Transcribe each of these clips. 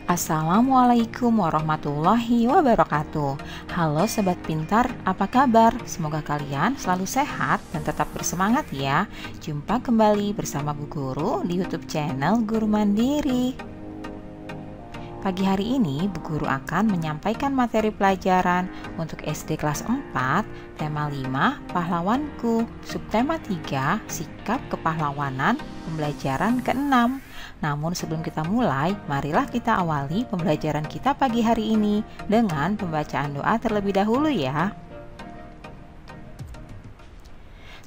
Assalamualaikum warahmatullahi wabarakatuh. Halo Sobat Pintar, apa kabar? Semoga kalian selalu sehat dan tetap bersemangat ya. Jumpa kembali bersama Bu Guru di YouTube channel Guru Mandiri. Pagi hari ini Bu Guru akan menyampaikan materi pelajaran untuk SD kelas 4, tema 5, Pahlawanku, subtema 3, Sikap Kepahlawanan, pembelajaran ke-6. Namun sebelum kita mulai, marilah kita awali pembelajaran kita pagi hari ini dengan pembacaan doa terlebih dahulu ya.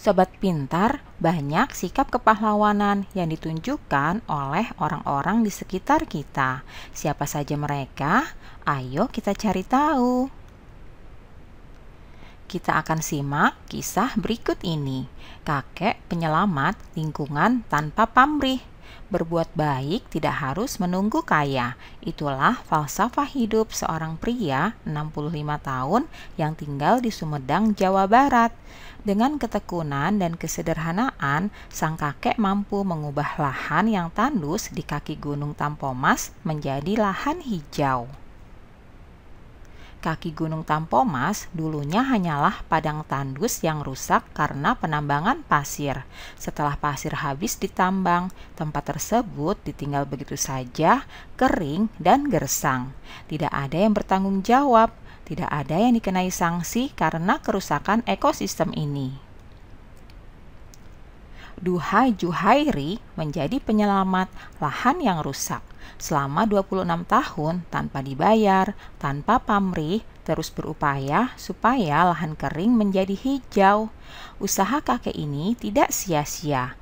Sobat Pintar, banyak sikap kepahlawanan yang ditunjukkan oleh orang-orang di sekitar kita. Siapa saja mereka? Ayo kita cari tahu. Kita akan simak kisah berikut ini. Kakek penyelamat lingkungan tanpa pamrih. Berbuat baik tidak harus menunggu kaya. Itulah falsafah hidup seorang pria 65 tahun yang tinggal di Sumedang, Jawa Barat. Dengan ketekunan dan kesederhanaan, sang kakek mampu mengubah lahan yang tandus di kaki Gunung Tampomas menjadi lahan hijau. Kaki Gunung Tampomas dulunya hanyalah padang tandus yang rusak karena penambangan pasir. Setelah pasir habis ditambang, tempat tersebut ditinggal begitu saja, kering dan gersang. Tidak ada yang bertanggung jawab, tidak ada yang dikenai sanksi karena kerusakan ekosistem ini. Duhai Juhairi menjadi penyelamat lahan yang rusak. Selama 26 tahun tanpa dibayar, tanpa pamrih, terus berupaya supaya lahan kering menjadi hijau. Usaha kakek ini tidak sia-sia.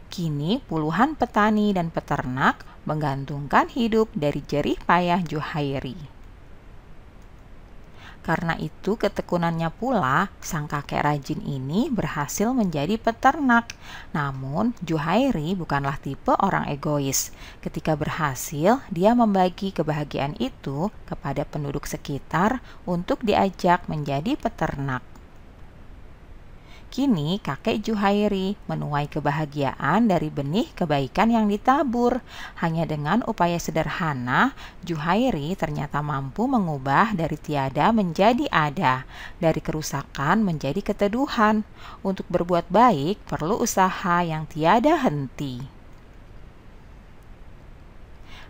Kini puluhan petani dan peternak menggantungkan hidup dari jerih payah Juhairi. Karena itu ketekunannya pula, sang kakek rajin ini berhasil menjadi peternak. Namun, Juhairi bukanlah tipe orang egois. Ketika berhasil, dia membagi kebahagiaan itu kepada penduduk sekitar untuk diajak menjadi peternak. Kini kakek Juhairi menuai kebahagiaan dari benih kebaikan yang ditabur. Hanya dengan upaya sederhana, Juhairi ternyata mampu mengubah dari tiada menjadi ada, dari kerusakan menjadi keteduhan. Untuk berbuat baik perlu usaha yang tiada henti.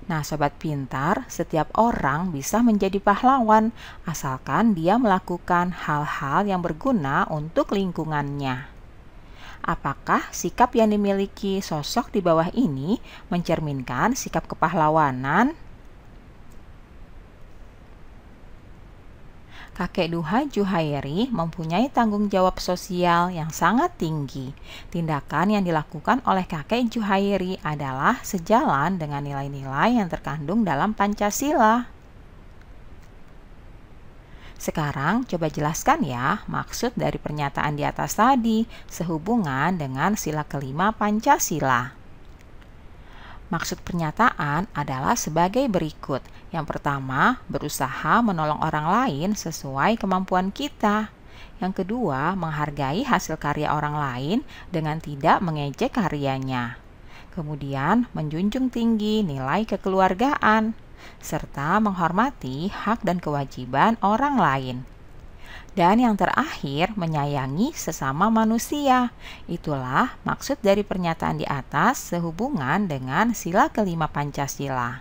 Nah, Sobat Pintar, setiap orang bisa menjadi pahlawan asalkan dia melakukan hal-hal yang berguna untuk lingkungannya. Apakah sikap yang dimiliki sosok di bawah ini mencerminkan sikap kepahlawanan? Kakek duha Juhairi mempunyai tanggung jawab sosial yang sangat tinggi. Tindakan yang dilakukan oleh kakek Juhairi adalah sejalan dengan nilai-nilai yang terkandung dalam Pancasila. Sekarang coba jelaskan ya maksud dari pernyataan di atas tadi sehubungan dengan sila kelima Pancasila. Maksud pernyataan adalah sebagai berikut. Yang pertama, berusaha menolong orang lain sesuai kemampuan kita. Yang kedua, menghargai hasil karya orang lain dengan tidak mengejek karyanya. Kemudian, menjunjung tinggi nilai kekeluargaan, serta menghormati hak dan kewajiban orang lain. Dan yang terakhir, menyayangi sesama manusia. Itulah maksud dari pernyataan di atas sehubungan dengan sila kelima Pancasila.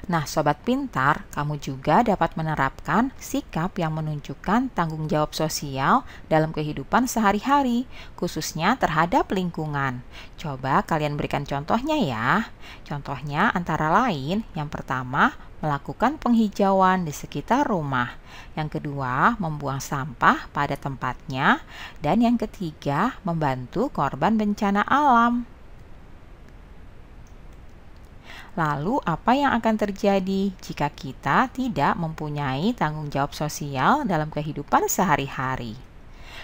Nah, Sobat Pintar, kamu juga dapat menerapkan sikap yang menunjukkan tanggung jawab sosial dalam kehidupan sehari-hari, khususnya terhadap lingkungan. Coba kalian berikan contohnya ya. Contohnya antara lain, yang pertama, melakukan penghijauan di sekitar rumah. Yang kedua, membuang sampah pada tempatnya. Dan yang ketiga, membantu korban bencana alam. Lalu, apa yang akan terjadi jika kita tidak mempunyai tanggung jawab sosial dalam kehidupan sehari-hari?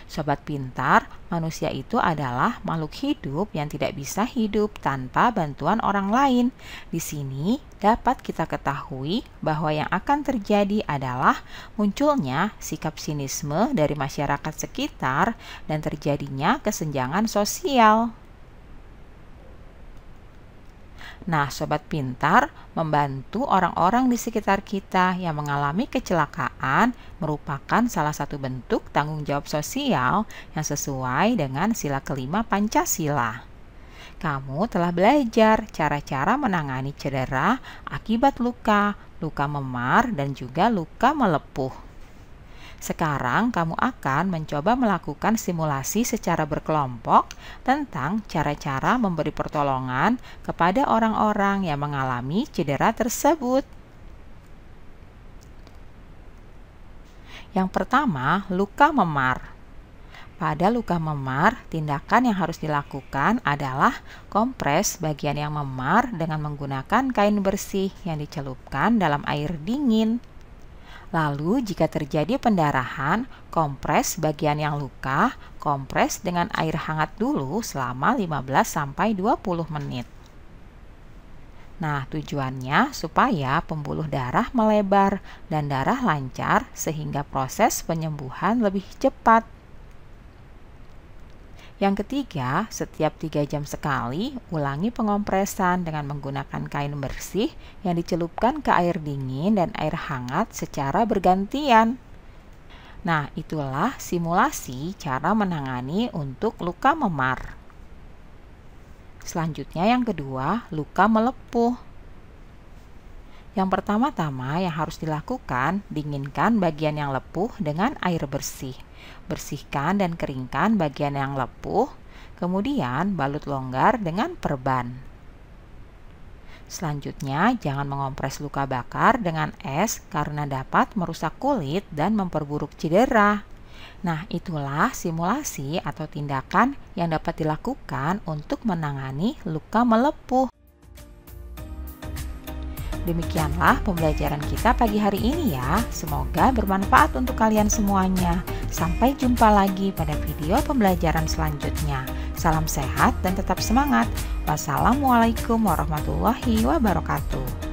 Sobat Pintar, manusia itu adalah makhluk hidup yang tidak bisa hidup tanpa bantuan orang lain. Di sini dapat kita ketahui bahwa yang akan terjadi adalah munculnya sikap sinisme dari masyarakat sekitar dan terjadinya kesenjangan sosial. Nah, sobat pintar, membantu orang-orang di sekitar kita yang mengalami kecelakaan merupakan salah satu bentuk tanggung jawab sosial yang sesuai dengan sila kelima Pancasila. Kamu telah belajar cara-cara menangani cedera akibat luka, luka memar, dan juga luka melepuh. Sekarang kamu akan mencoba melakukan simulasi secara berkelompok tentang cara-cara memberi pertolongan kepada orang-orang yang mengalami cedera tersebut. Yang pertama, luka memar. Pada luka memar, tindakan yang harus dilakukan adalah kompres bagian yang memar dengan menggunakan kain bersih yang dicelupkan dalam air dingin. Lalu jika terjadi pendarahan, kompres bagian yang luka, kompres dengan air hangat dulu selama 15-20 menit. Nah, tujuannya supaya pembuluh darah melebar dan darah lancar sehingga proses penyembuhan lebih cepat. Yang ketiga, setiap 3 jam sekali, ulangi pengompresan dengan menggunakan kain bersih yang dicelupkan ke air dingin dan air hangat secara bergantian. Nah, itulah simulasi cara menangani untuk luka memar. Selanjutnya yang kedua, luka melepuh. Yang pertama-tama yang harus dilakukan, dinginkan bagian yang lepuh dengan air bersih. Bersihkan dan keringkan bagian yang lepuh, kemudian balut longgar dengan perban. Selanjutnya, jangan mengompres luka bakar dengan es karena dapat merusak kulit dan memperburuk cedera. Nah, itulah simulasi atau tindakan yang dapat dilakukan untuk menangani luka melepuh. Demikianlah pembelajaran kita pagi hari ini ya. Semoga bermanfaat untuk kalian semuanya. Sampai jumpa lagi pada video pembelajaran selanjutnya. Salam sehat dan tetap semangat. Wassalamualaikum warahmatullahi wabarakatuh.